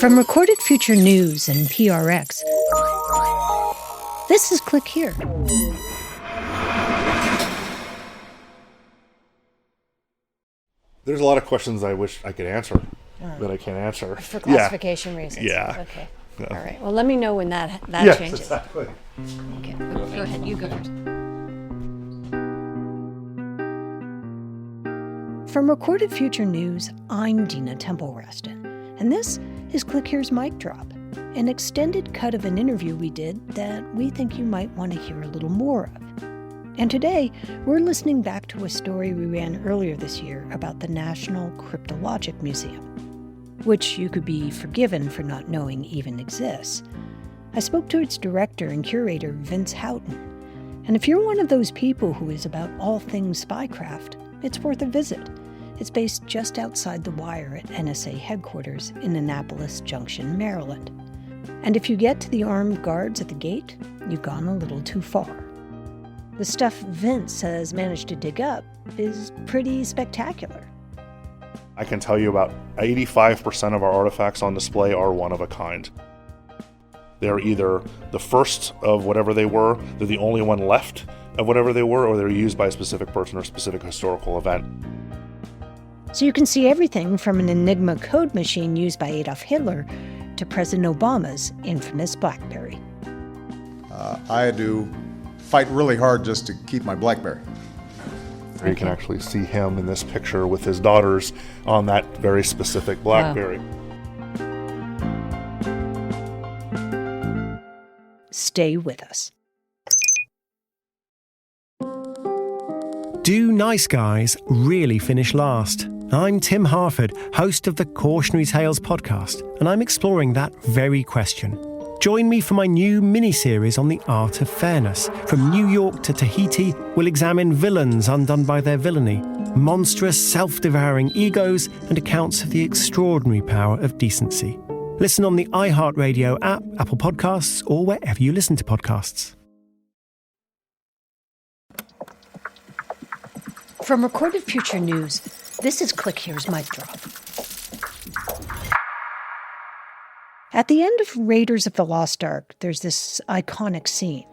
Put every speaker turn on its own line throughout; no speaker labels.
From Recorded Future News and PRX, this is Click Here.
There's a lot of questions I wish I could answer that I can't answer.
For classification reasons.
Yeah.
Okay.
Yeah.
All right. Well, let me know when that
Yes,
changes.
exactly.
Okay. Go ahead. You go first. From Recorded Future News, I'm Dina Temple-Reston, and this is Click Here's Mic Drop, an extended cut of an interview we did that we think you might want to hear a little more of. And today, we're listening back to a story we ran earlier this year about the National Cryptologic Museum, which you could be forgiven for not knowing even exists. I spoke to its director and curator, Vince Houghton. And if you're one of those people who is about all things spycraft, it's worth a visit. It's based just outside the wire at NSA headquarters in Annapolis Junction, Maryland. And if you get to the armed guards at the gate, you've gone a little too far. The stuff Vince has managed to dig up is pretty spectacular.
I can tell you about 85% of our artifacts on display are one of a kind. They're either the first of whatever they were, they're the only one left of whatever they were, or they're used by a specific person or specific historical event.
So you can see everything from an Enigma code machine used by Adolf Hitler to President Obama's infamous BlackBerry.
I had to fight really hard just to keep my BlackBerry.
You can actually see him in this picture with his daughters on that very specific BlackBerry.
Wow. Stay with us.
Do nice guys really finish last? I'm Tim Harford, host of the Cautionary Tales podcast, and I'm exploring that very question. Join me for my new mini-series on the art of fairness. From New York to Tahiti, we'll examine villains undone by their villainy, monstrous self-devouring egos, and accounts of the extraordinary power of decency. Listen on the iHeartRadio app, Apple Podcasts, or wherever you listen to podcasts.
From Recorded Future News, this is Click Here's Mic Drop. At the end of Raiders of the Lost Ark, there's this iconic scene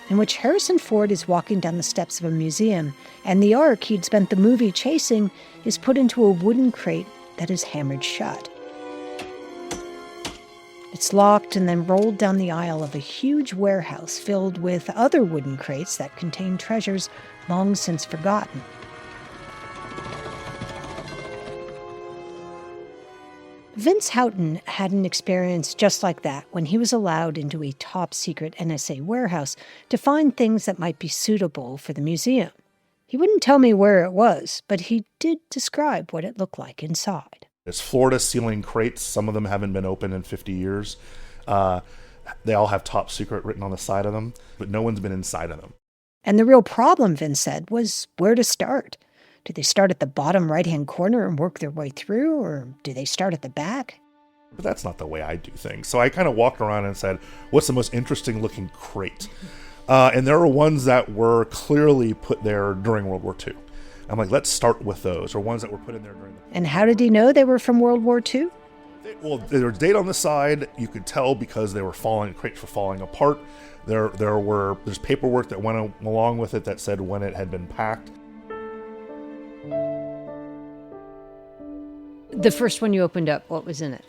in which Harrison Ford is walking down the steps of a museum, and the Ark he'd spent the movie chasing is put into a wooden crate that is hammered shut. It's locked and then rolled down the aisle of a huge warehouse filled with other wooden crates that contain treasures long since forgotten. Vince Houghton had an experience just like that when he was allowed into a top-secret NSA warehouse to find things that might be suitable for the museum. He wouldn't tell me where it was, but he did describe what it looked like inside.
It's floor-to-ceiling crates. Some of them haven't been opened in 50 years. They all have top secret written on the side of them, but no one's been inside of them.
And the real problem, Vince said, was where to start. Do they start at the bottom right-hand corner and work their way through, or do they start at the back?
But that's not the way I do things. So I kind of walked around and said, what's the most interesting-looking crate? And there were ones that were clearly put there during World War II. I'm like, let's start with those, or ones that were put in there during the...
And how did he know they were from World War II?
Well, there was date on the side. You could tell because they were crates were falling apart. There's paperwork that went along with it that said when it had been packed.
The first one you opened up, what was in it?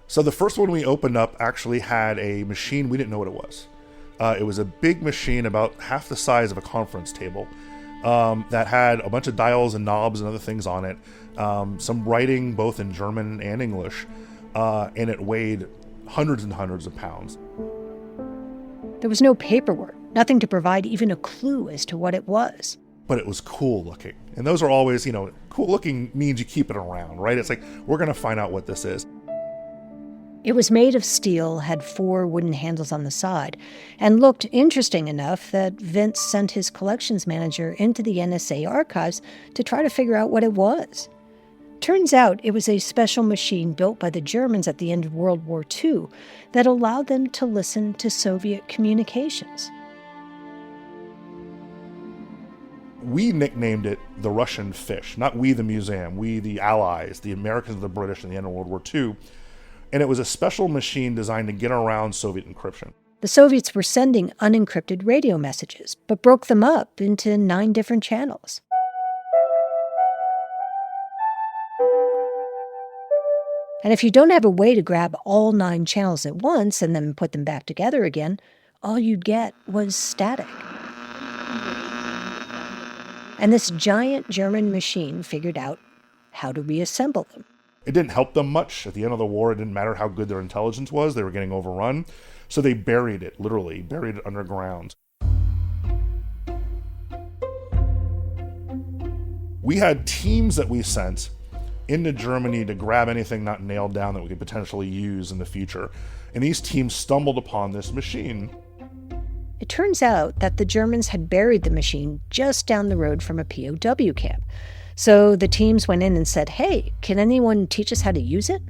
So the first one we opened up actually had a machine. We didn't know what it was. It was a big machine about half the size of a conference table. That had a bunch of dials and knobs and other things on it, some writing both in German and English, and it weighed hundreds and hundreds of pounds.
There was no paperwork, nothing to provide even a clue as to what it was.
But it was cool looking. And those are always, cool looking means you keep it around, right? It's like, we're going to find out what this is.
It was made of steel, had 4 wooden handles on the side, and looked interesting enough that Vince sent his collections manager into the NSA archives to try to figure out what it was. Turns out it was a special machine built by the Germans at the end of World War II that allowed them to listen to Soviet communications.
We nicknamed it the Russian fish, not we the museum, we the Allies, the Americans, the British, in the end of World War II. And it was a special machine designed to get around Soviet encryption.
The Soviets were sending unencrypted radio messages, but broke them up into 9 different channels. And if you don't have a way to grab all 9 channels at once and then put them back together again, all you'd get was static. And this giant German machine figured out how to reassemble them.
It didn't help them much. At the end of the war, it didn't matter how good their intelligence was. They were getting overrun. So they buried it, literally, buried it underground. We had teams that we sent into Germany to grab anything not nailed down that we could potentially use in the future. And these teams stumbled upon this machine.
It turns out that the Germans had buried the machine just down the road from a POW camp. So the teams went in and said, "Hey, can anyone teach us how to use it?"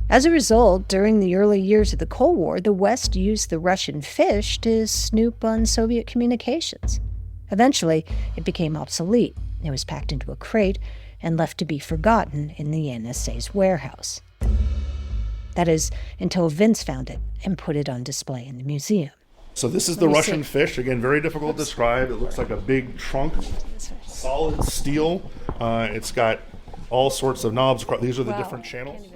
As a result, during the early years of the Cold War, the West used the Russian fish to snoop on Soviet communications. Eventually, it became obsolete. It was packed into a crate and left to be forgotten in the NSA's warehouse. That is, until Vince found it and put it on display in the museum.
So this is the Russian fish. Again, very difficult to describe. It looks like a big trunk, solid steel. It's got all sorts of knobs. These are the different channels.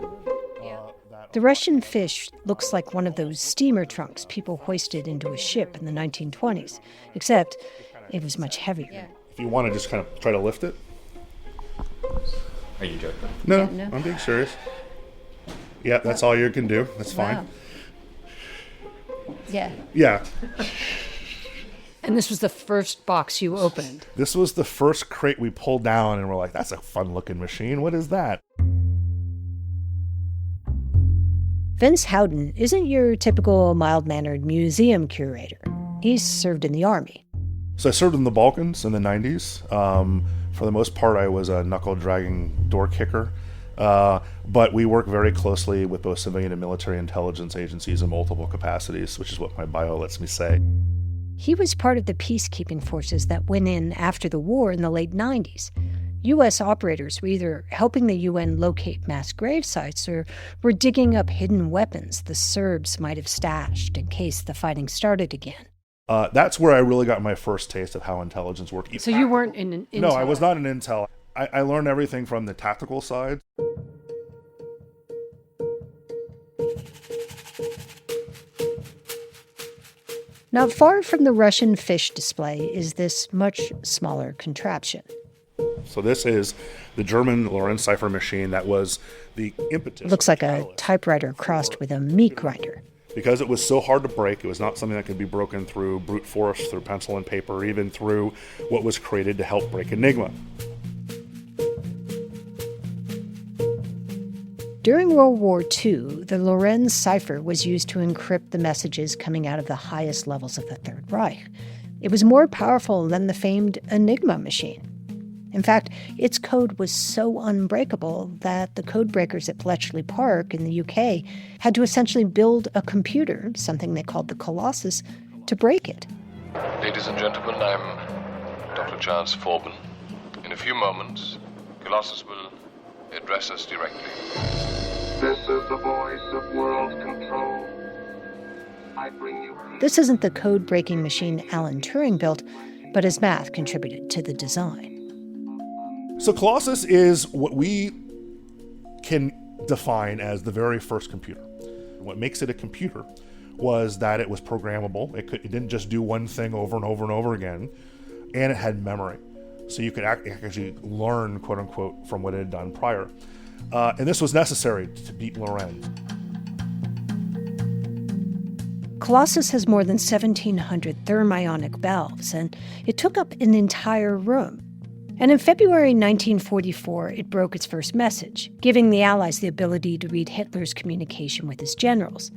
The Russian fish looks like one of those steamer trunks people hoisted into a ship in the 1920s, except it was much heavier.
If you want to just kind of try to lift it.
Are you joking?
No, I'm being serious. Yeah, that's all you can do. That's fine.
Wow. Yeah.
Yeah.
And this was the first box you opened.
This was the first crate we pulled down, and we're like, that's a fun-looking machine. What is that?
Vince Houghton isn't your typical mild-mannered museum curator. He's served in the Army.
So I served in the Balkans in the 90s. For the most part, I was a knuckle-dragging door kicker. But we work very closely with both civilian and military intelligence agencies in multiple capacities, which is what my bio lets me say.
He was part of the peacekeeping forces that went in after the war in the late 90s. U.S. operators were either helping the UN locate mass grave sites or were digging up hidden weapons the Serbs might have stashed in case the fighting started again.
That's where I really got my first taste of how intelligence worked.
So you weren't in an intel?
No, I was not in intel. I learned everything from the tactical side.
Not far from the Russian fish display is this much smaller contraption.
So this is the German Lorenz cipher machine that was the impetus.
It looks like a typewriter crossed with a meat grinder.
Because it was so hard to break, it was not something that could be broken through brute force, through pencil and paper, or even through what was created to help break Enigma.
During World War II, the Lorenz cipher was used to encrypt the messages coming out of the highest levels of the Third Reich. It was more powerful than the famed Enigma machine. In fact, its code was so unbreakable that the codebreakers at Bletchley Park in the UK had to essentially build a computer, something they called the Colossus, to break it.
Ladies and gentlemen, I'm Dr. Charles Forbin. In a few moments, Colossus will address us directly.
This is the voice of world control. I bring you peace.
This isn't the code-breaking machine Alan Turing built, but his math contributed to the design.
So Colossus is what we can define as the very first computer. What makes it a computer was that it was programmable. It didn't just do one thing over and over and over again, and it had memory. So you could actually learn, quote unquote, from what it had done prior. And this was necessary to beat Lorenz.
Colossus has more than 1,700 thermionic valves, and it took up an entire room. And in February 1944, it broke its first message, giving the Allies the ability to read Hitler's communication with his generals.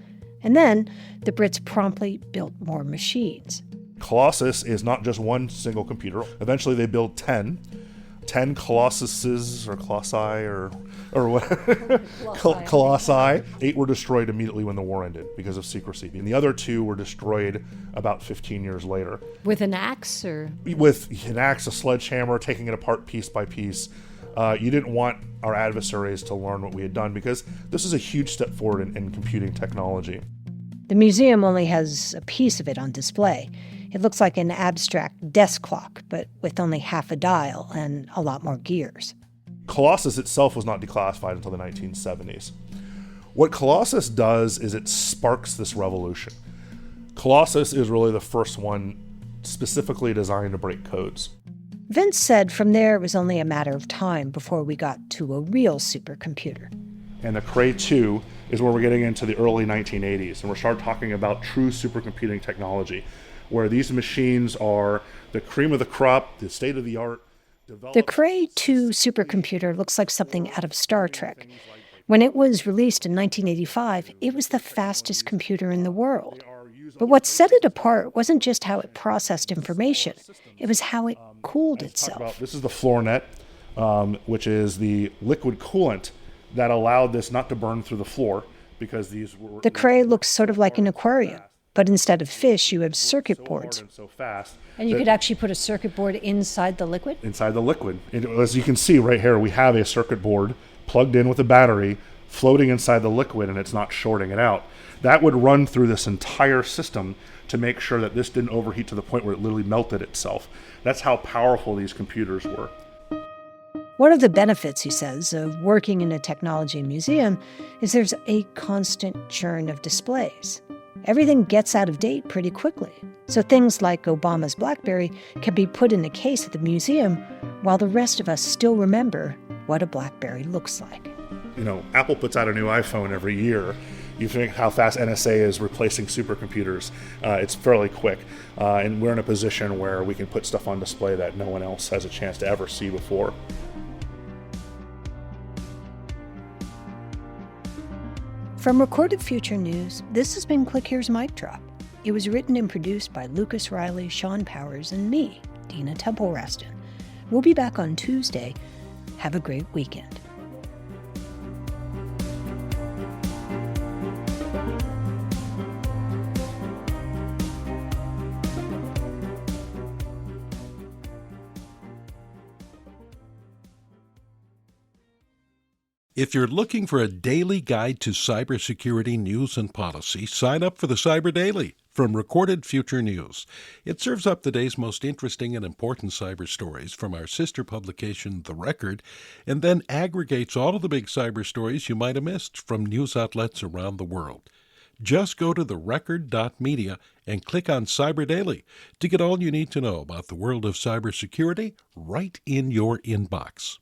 And then the Brits promptly built more machines.
Colossus is not just one single computer. Eventually they build 10 Colossuses or Colossi or or what? Colossi. 8 were destroyed immediately when the war ended because of secrecy. And the other 2 were destroyed about 15 years later.
With an axe or?
With an axe, a sledgehammer, taking it apart piece by piece. You didn't want our adversaries to learn what we had done because this is a huge step forward in computing technology.
The museum only has a piece of it on display. It looks like an abstract desk clock, but with only half a dial and a lot more gears.
Colossus itself was not declassified until the 1970s. What Colossus does is it sparks this revolution. Colossus is really the first one specifically designed to break codes.
Vince said from there it was only a matter of time before we got to a real supercomputer.
And the Cray 2 is where we're getting into the early 1980s, and we're starting talking about true supercomputing technology, where these machines are the cream of the crop, the state of the art.
The Cray 2 supercomputer looks like something out of Star Trek. When it was released in 1985, it was the fastest computer in the world. But what set it apart wasn't just how it processed information, it was how it cooled itself.
This is the floornet, which is the liquid coolant that allowed this not to burn through the floor, because these were...
The Cray looks sort of like an aquarium, but instead of fish, you have circuit boards.
And you could actually put a circuit board inside the liquid?
Inside the liquid. As you can see right here, we have a circuit board plugged in with a battery, floating inside the liquid, and it's not shorting it out. That would run through this entire system to make sure that this didn't overheat to the point where it literally melted itself. That's how powerful these computers were.
One of the benefits, he says, of working in a technology museum is there's a constant churn of displays. Everything gets out of date pretty quickly. So things like Obama's BlackBerry can be put in a case at the museum while the rest of us still remember what a BlackBerry looks like.
You know, Apple puts out a new iPhone every year. You think how fast NSA is replacing supercomputers. It's fairly quick. And we're in a position where we can put stuff on display that no one else has a chance to ever see before.
From Recorded Future News, this has been Click Here's Mic Drop. It was written and produced by Lucas Riley, Sean Powers, and me, Dina Temple-Reston. We'll be back on Tuesday. Have a great weekend.
If you're looking for a daily guide to cybersecurity news and policy, sign up for the Cyber Daily from Recorded Future News. It serves up the day's most interesting and important cyber stories from our sister publication, The Record, and then aggregates all of the big cyber stories you might have missed from news outlets around the world. Just go to therecord.media and click on Cyber Daily to get all you need to know about the world of cybersecurity right in your inbox.